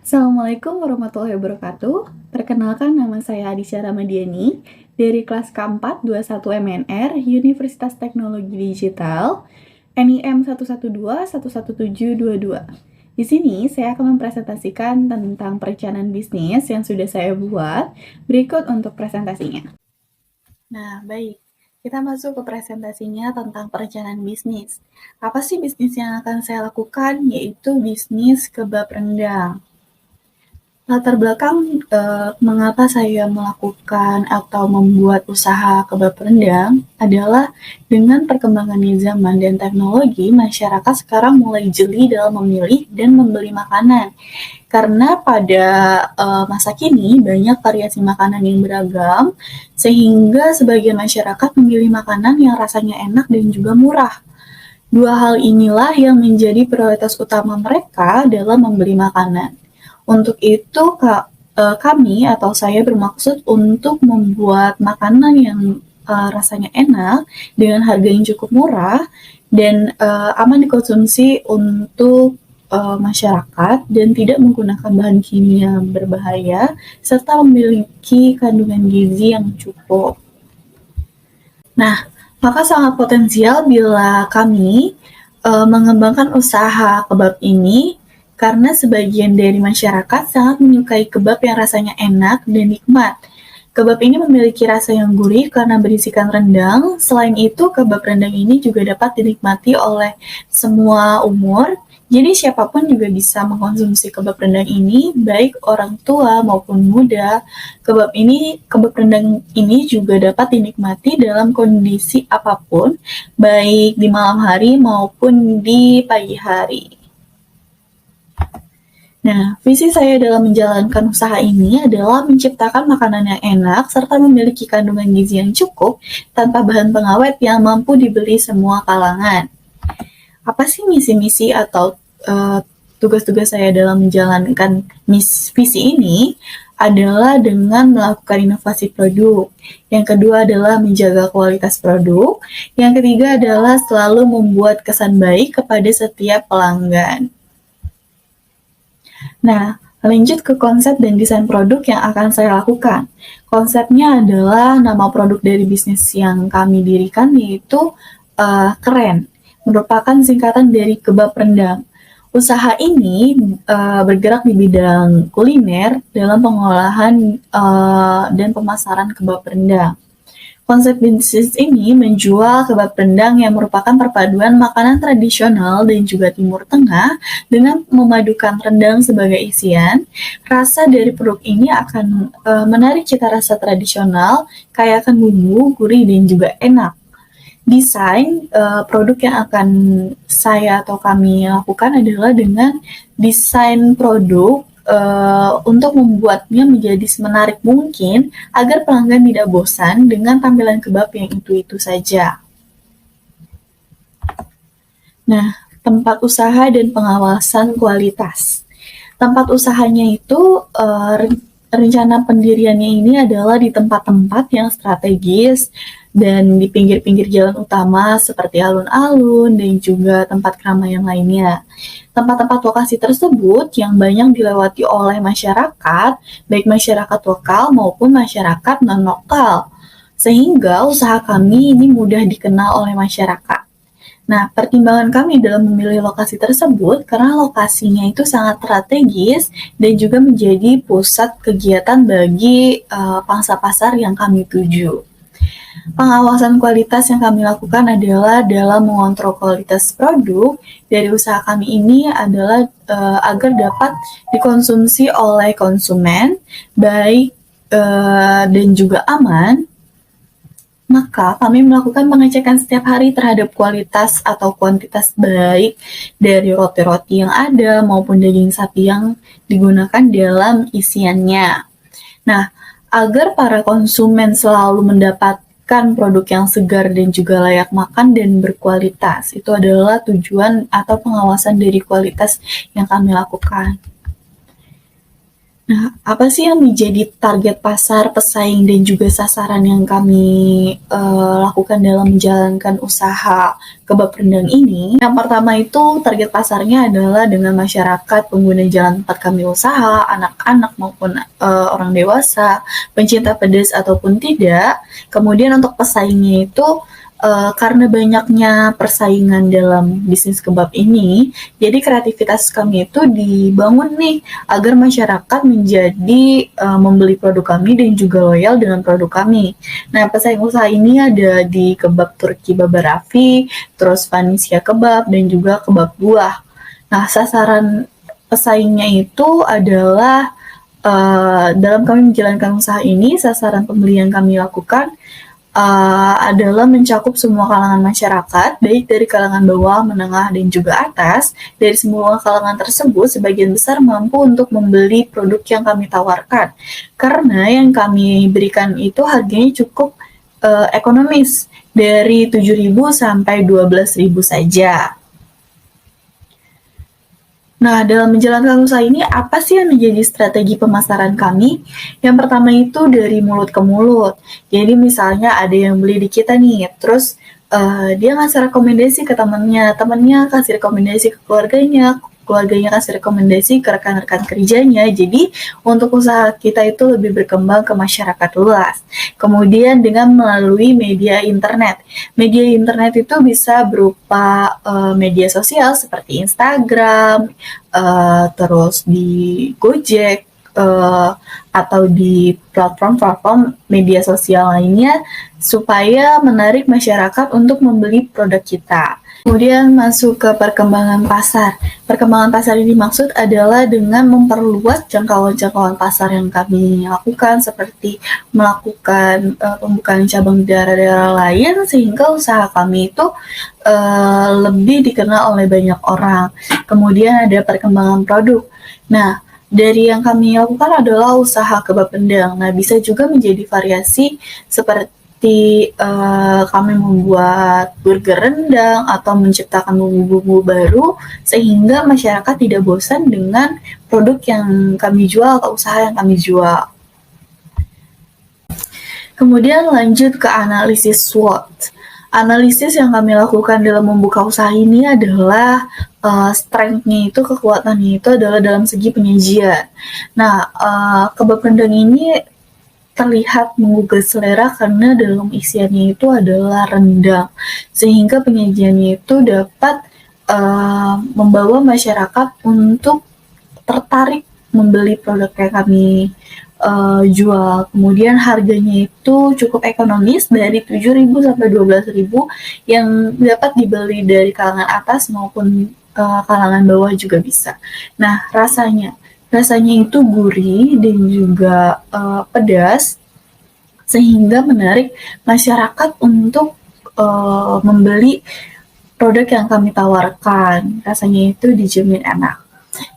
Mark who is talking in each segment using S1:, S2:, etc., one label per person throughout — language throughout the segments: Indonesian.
S1: Assalamualaikum warahmatullahi wabarakatuh. Perkenalkan nama saya Adisya Ramadiani dari kelas K4 21 MNR Universitas Teknologi Digital NIM 112 11722. Di sini saya akan mempresentasikan tentang perencanaan bisnis yang sudah saya buat. Berikut untuk presentasinya. Nah, baik. Kita masuk ke presentasinya tentang perencanaan bisnis. Apa sih bisnis yang akan saya lakukan? Yaitu bisnis kebab rendang. Latar belakang mengapa saya melakukan atau membuat usaha kebab rendang adalah dengan perkembangan zaman dan teknologi, masyarakat sekarang mulai jeli dalam memilih dan membeli makanan. Karena pada masa kini banyak variasi makanan yang beragam, sehingga sebagian masyarakat memilih makanan yang rasanya enak dan juga murah. Dua hal inilah yang menjadi prioritas utama mereka dalam membeli makanan. Untuk itu, kami atau saya bermaksud untuk membuat makanan yang rasanya enak dengan harga yang cukup murah dan aman dikonsumsi untuk masyarakat dan tidak menggunakan bahan kimia berbahaya serta memiliki kandungan gizi yang cukup. Nah, maka sangat potensial bila kami mengembangkan usaha kebab ini karena sebagian dari masyarakat sangat menyukai kebab yang rasanya enak dan nikmat. Kebab ini memiliki rasa yang gurih karena berisikan rendang. Selain itu, kebab rendang ini juga dapat dinikmati oleh semua umur. Jadi siapapun juga bisa mengkonsumsi kebab rendang ini, baik orang tua maupun muda. Kebab rendang ini juga dapat dinikmati dalam kondisi apapun, baik di malam hari maupun di pagi hari. Nah, visi saya dalam menjalankan usaha ini adalah menciptakan makanan yang enak serta memiliki kandungan gizi yang cukup tanpa bahan pengawet yang mampu dibeli semua kalangan. Apa sih misi-misi atau tugas-tugas saya dalam menjalankan visi ini? Adalah dengan melakukan inovasi produk. Yang kedua adalah menjaga kualitas produk. Yang ketiga adalah selalu membuat kesan baik kepada setiap pelanggan. Nah, lanjut ke konsep dan desain produk yang akan saya lakukan. Konsepnya adalah nama produk dari bisnis yang kami dirikan yaitu Keren, merupakan singkatan dari kebab rendang. Usaha ini bergerak di bidang kuliner dalam pengolahan dan pemasaran kebab rendang. Konsep bisnis ini menjual kebab rendang yang merupakan perpaduan makanan tradisional dan juga Timur Tengah dengan memadukan rendang sebagai isian. Rasa dari produk ini akan menarik cita rasa tradisional, kaya akan bumbu, gurih, dan juga enak. Desain produk yang akan saya atau kami lakukan adalah dengan desain produk untuk membuatnya menjadi semenarik mungkin agar pelanggan tidak bosan dengan tampilan kebab yang itu-itu saja. Nah, tempat usaha dan pengawasan kualitas. Tempat usahanya itu rencana pendiriannya ini adalah di tempat-tempat yang strategis dan di pinggir-pinggir jalan utama seperti alun-alun dan juga tempat keramaian lainnya. Tempat-tempat lokasi tersebut yang banyak dilewati oleh masyarakat, baik masyarakat lokal maupun masyarakat non-lokal, sehingga usaha kami ini mudah dikenal oleh masyarakat. Nah, pertimbangan kami dalam memilih lokasi tersebut karena lokasinya itu sangat strategis dan juga menjadi pusat kegiatan bagi pangsa pasar yang kami tuju. Pengawasan kualitas yang kami lakukan adalah dalam mengontrol kualitas produk dari usaha kami ini adalah agar dapat dikonsumsi oleh konsumen, baik dan juga aman. Maka kami melakukan pengecekan setiap hari terhadap kualitas atau kuantitas baik dari roti-roti yang ada maupun daging sapi yang digunakan dalam isiannya. Nah, agar para konsumen selalu mendapat produk yang segar dan juga layak makan dan berkualitas. Itu adalah tujuan atau pengawasan dari kualitas yang kami lakukan. Nah, apa sih yang menjadi target pasar, pesaing, dan juga sasaran yang kami lakukan dalam menjalankan usaha kebab rendang ini? Yang pertama itu target pasarnya adalah dengan masyarakat pengguna jalan tempat kami usaha, anak-anak maupun orang dewasa, pencinta pedas ataupun tidak. Kemudian untuk pesaingnya itu karena banyaknya persaingan dalam bisnis kebab ini, jadi kreativitas kami itu dibangun nih agar masyarakat menjadi membeli produk kami dan juga loyal dengan produk kami. Nah, pesaing usaha ini ada di kebab Turki Baba Raffi, terus Vanisia Kebab, dan juga kebab buah. Nah, sasaran pesaingnya itu adalah dalam kami menjalankan usaha ini, sasaran pembeli yang kami lakukan adalah mencakup semua kalangan masyarakat, baik dari kalangan bawah, menengah, dan juga atas. Dari semua kalangan tersebut, sebagian besar mampu untuk membeli produk yang kami tawarkan. Karena yang kami berikan itu harganya cukup ekonomis, dari 7.000 sampai 12.000 saja. Nah, dalam menjalankan usaha ini, apa sih yang menjadi strategi pemasaran kami? Yang pertama itu dari mulut ke mulut. Jadi misalnya ada yang beli di kita nih, terus dia ngasih rekomendasi ke temannya, temannya kasih rekomendasi ke keluarganya, keluarganya kasih rekomendasi ke rekan-rekan kerjanya. Jadi untuk usaha kita itu lebih berkembang ke masyarakat luas. Kemudian dengan melalui media internet. Media internet itu bisa berupa media sosial seperti Instagram, terus di Gojek, atau di platform-platform media sosial lainnya supaya menarik masyarakat untuk membeli produk kita. Kemudian masuk ke perkembangan pasar. Perkembangan pasar ini dimaksud adalah dengan memperluas jangkauan-jangkauan pasar yang kami lakukan, seperti melakukan pembukaan cabang di daerah-daerah lain sehingga usaha kami itu lebih dikenal oleh banyak orang. Kemudian ada perkembangan produk. Nah, dari yang kami lakukan adalah usaha kebab rendang. Nah, bisa juga menjadi variasi seperti kami membuat burger rendang atau menciptakan bumbu-bumbu baru sehingga masyarakat tidak bosan dengan produk yang kami jual atau usaha yang kami jual. Kemudian lanjut ke analisis SWOT. Analisis yang kami lakukan dalam membuka usaha ini adalah strength-nya itu, kekuatannya itu adalah dalam segi penyajian. Nah, kebab rendang ini terlihat menggugah selera karena dalam isiannya itu adalah rendang, sehingga penyajiannya itu dapat membawa masyarakat untuk tertarik membeli produk yang kami jual. Kemudian harganya itu cukup ekonomis dari 7.000 sampai 12.000 yang dapat dibeli dari kalangan atas maupun kalangan bawah juga bisa. Nah, rasanya itu gurih dan juga pedas sehingga menarik masyarakat untuk membeli produk yang kami tawarkan. Rasanya itu dijamin enak.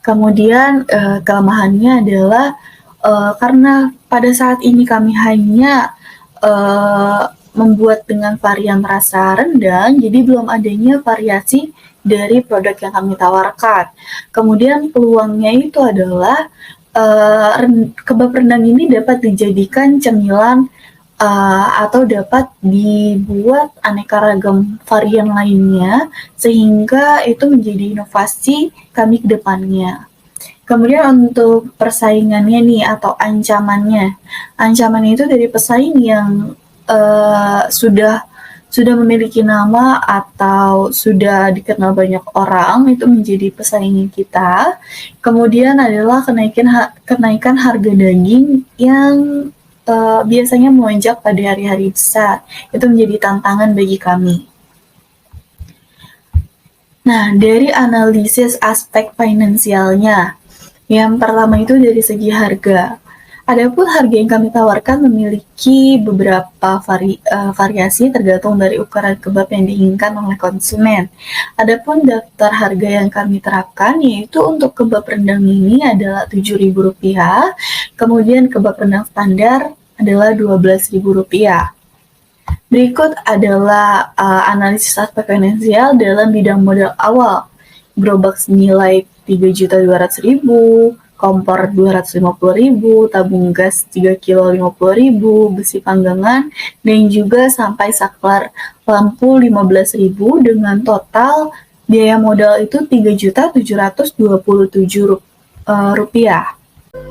S1: Kemudian kelemahannya adalah karena pada saat ini kami hanya membuat dengan varian rasa rendang, jadi belum adanya variasi dari produk yang kami tawarkan. Kemudian peluangnya itu adalah kebab rendang ini dapat dijadikan cemilan atau dapat dibuat aneka ragam varian lainnya sehingga itu menjadi inovasi kami ke depannya. Kemudian untuk persaingannya nih atau ancamannya. Ancaman itu dari pesaing yang sudah memiliki nama atau sudah dikenal banyak orang, itu menjadi pesaing kita. Kemudian adalah kenaikan harga daging yang biasanya melonjak pada hari-hari besar. Itu menjadi tantangan bagi kami. Nah, dari analisis aspek finansialnya, yang pertama itu dari segi harga. Adapun harga yang kami tawarkan memiliki beberapa variasi tergantung dari ukuran kebab yang diinginkan oleh konsumen. Adapun daftar harga yang kami terapkan yaitu untuk kebab rendang ini adalah Rp7.000, kemudian kebab rendang standar adalah Rp12.000. Berikut adalah analisis aspek finansial dalam bidang modal awal. Gerobak senilai 3.200.000, kompor 250.000, tabung gas 3 kilo 50.000, besi panggangan, dan juga sampai saklar lampu 15.000 dengan total biaya modal itu Rp3.727.000.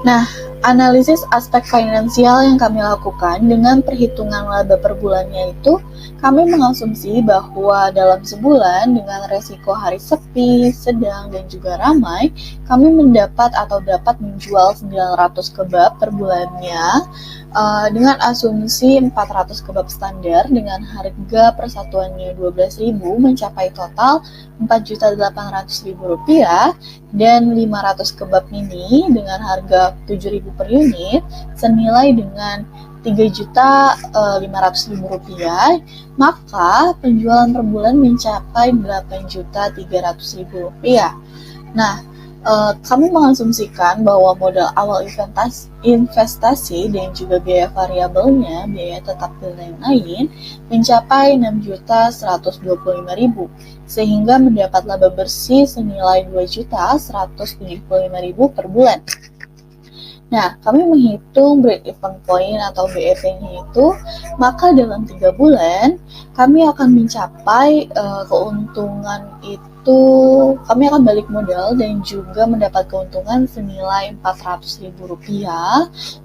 S1: Nah, analisis aspek finansial yang kami lakukan dengan perhitungan laba per bulannya itu, kami mengasumsi bahwa dalam sebulan dengan resiko hari sepi, sedang, dan juga ramai, kami mendapat atau dapat menjual 900 kebab per bulannya dengan asumsi 400 kebab standar dengan harga persatuannya 12.000 mencapai total Rp4.800.000 dan 500 kebab mini dengan harga 7.000 per unit senilai dengan Rp3.500.000, maka penjualan per bulan mencapai Rp8.300.000. Nah, kami mengasumsikan bahwa modal awal investasi dan juga biaya variabelnya, biaya tetap dan lain-lain, mencapai Rp6.125.000, sehingga mendapat laba bersih senilai Rp2.175.000 per bulan. Nah, kami menghitung break-even point atau BEP-nya itu, maka dalam 3 bulan kami akan mencapai keuntungan itu, kami akan balik modal dan juga mendapat keuntungan senilai Rp400.000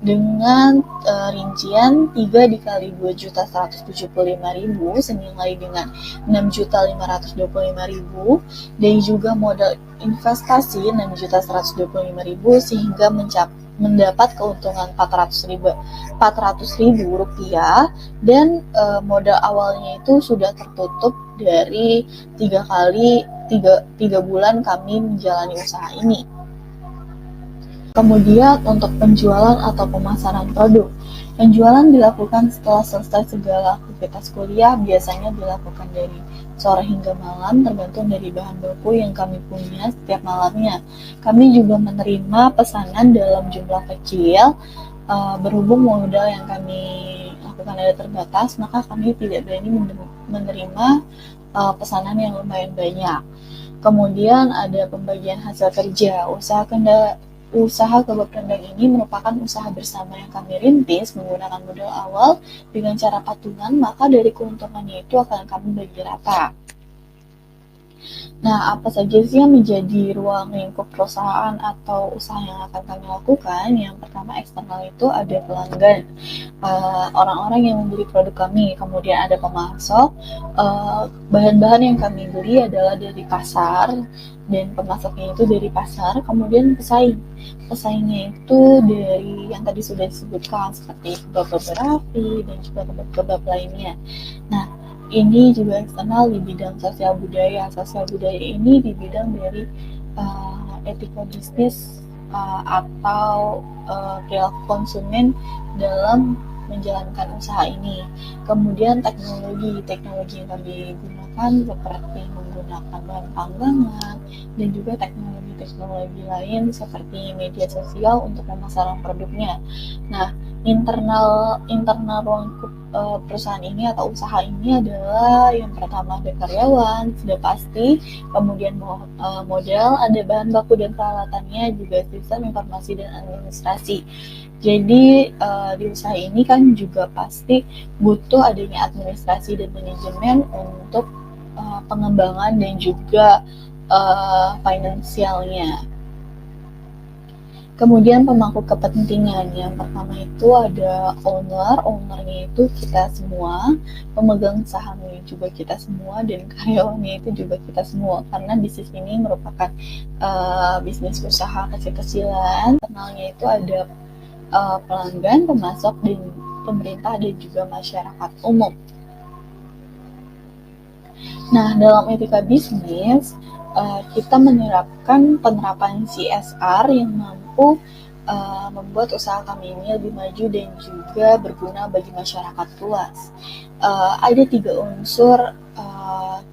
S1: dengan rincian 3 dikali Rp2.175.000 senilai dengan Rp6.525.000 dan juga modal investasi Rp6.125.000 sehingga mendapat keuntungan Rp400.000 dan modal awalnya itu sudah tertutup dari 3 bulan kami menjalani usaha ini. Kemudian untuk penjualan atau pemasaran produk. Penjualan dilakukan setelah selesai segala aktivitas kuliah, biasanya dilakukan dari sore hingga malam, tergantung dari bahan baku yang kami punya setiap malamnya. Kami juga menerima pesanan dalam jumlah kecil, berhubung modal yang kami lakukan ada terbatas, maka kami tidak berani menerima pesanan yang lumayan banyak. Kemudian ada pembagian hasil kerja. Usaha kebab rendang ini merupakan usaha bersama yang kami rintis menggunakan modal awal dengan cara patungan, maka dari keuntungannya itu akan kami bagi rata. Nah, apa saja sih yang menjadi ruang lingkup perusahaan atau usaha yang akan kami lakukan? Yang pertama, eksternal itu ada pelanggan, orang-orang yang membeli produk kami. Kemudian ada pemasok, bahan-bahan yang kami beli adalah dari pasar, dan pemasoknya itu dari pasar. Kemudian pesaingnya itu dari yang tadi sudah disebutkan, seperti kebab berapi dan juga kebab-kebab lainnya. Nah, ini juga eksternal di bidang sosial budaya. Sosial budaya ini di bidang dari etika bisnis atau perilaku konsumen dalam menjalankan usaha ini. Kemudian teknologi yang kami gunakan seperti menggunakan bahan panggangan dan juga teknologi lain seperti media sosial untuk pemasaran produknya. Nah, internal ruang perusahaan ini atau usaha ini adalah yang pertama ada karyawan, sudah pasti, kemudian modal, ada bahan baku dan peralatannya, juga sistem informasi dan administrasi. Jadi di usaha ini kan juga pasti butuh adanya administrasi dan manajemen untuk pengembangan dan juga finansialnya. Kemudian pemangku kepentingan, yang pertama itu ada ownernya itu kita semua, pemegang sahamnya juga kita semua, dan karyawannya itu juga kita semua, karena bisnis ini merupakan bisnis usaha kecil-kecilan. Internalnya itu ada pelanggan, pemasok, dan pemerintah, dan juga masyarakat umum. Nah, dalam etika bisnis, kita menerapkan penerapan CSR yang mampu membuat usaha kami ini lebih maju dan juga berguna bagi masyarakat luas. Ada 3 unsur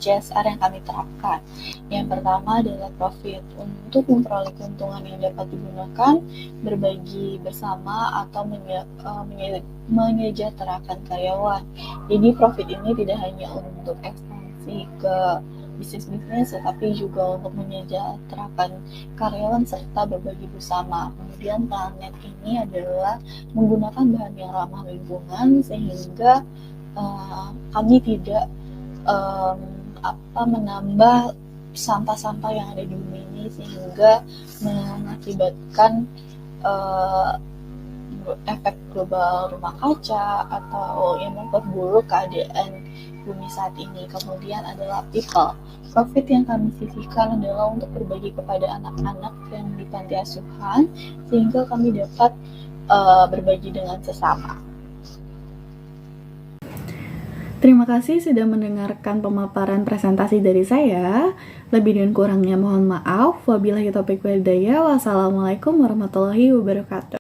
S1: CSR yang kami terapkan. Yang pertama adalah profit, untuk memperoleh keuntungan yang dapat digunakan, berbagi bersama, atau menyejahterakan karyawan. Jadi profit ini tidak hanya untuk ekspansi ke bisnis-bisnis, tetapi juga untuk menyejahterakan karyawan serta berbagi bersama. Kemudian planet ini adalah menggunakan bahan yang ramah lingkungan sehingga kami tidak menambah sampah-sampah yang ada di bumi ini sehingga mengakibatkan efek global rumah kaca atau yang memperburuk keadaan bumi saat ini. Kemudian adalah people. Profit yang kami sisihkan adalah untuk berbagi kepada anak-anak yang di panti asuhan sehingga kami dapat berbagi dengan sesama. Terima kasih sudah mendengarkan pemaparan presentasi dari saya. Lebih dan kurangnya mohon maaf. Wabillahi taufiq wal hidayah. Wassalamualaikum warahmatullahi wabarakatuh.